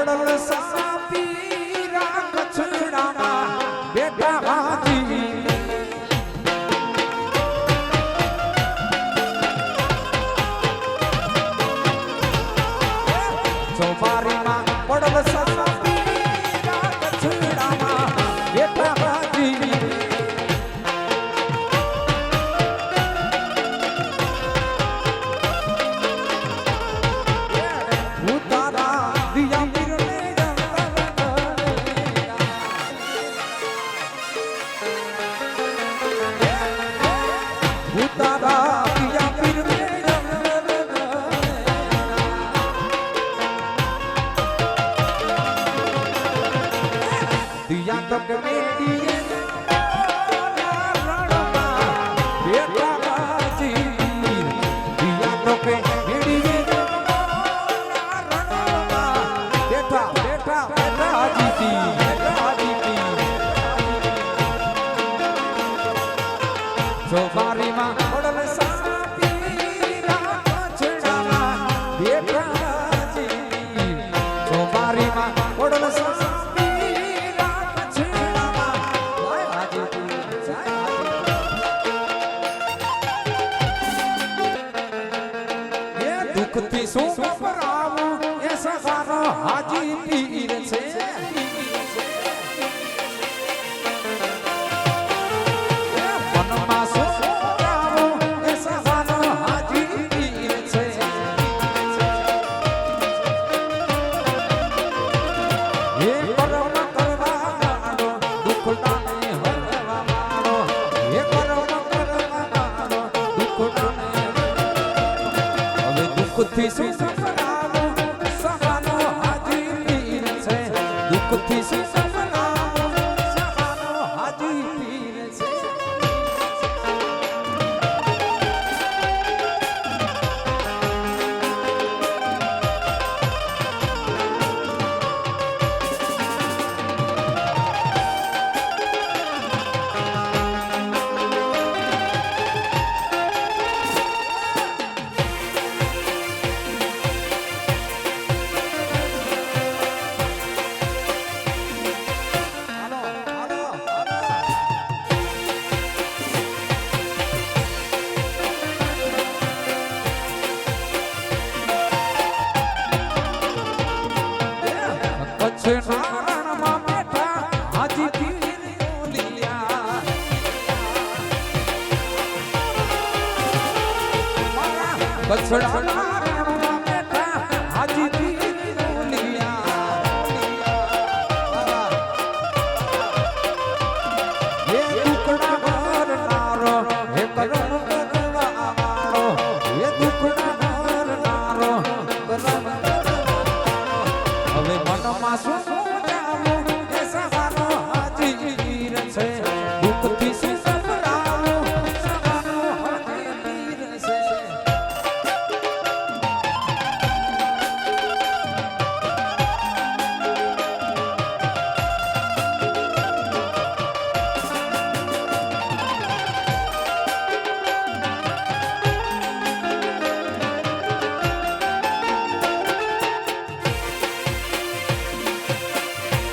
pedal સાપી રાખ છડામાં બેટા હાજી ચોબારીમાં પડલ સાપી રાખ છડામાં બેટા હાજી ચોબારીમાં પડલ સાપી રાખ છડામાં બેટા હાજી ચોબારીમાં પડલ સાપી રાખ છડામાં જય હાજી જય હાજી એ દુઃખથી શું ગભરાવું એ સવારો હાજી પીર છે દુઃખથી શું સફરાવું સહાનો હાજી પીર છે દુઃખથી શું સફરાવું સહાનો હાજી પીર છે નારણમાં બેઠા હાજી પીર લીયા બછડા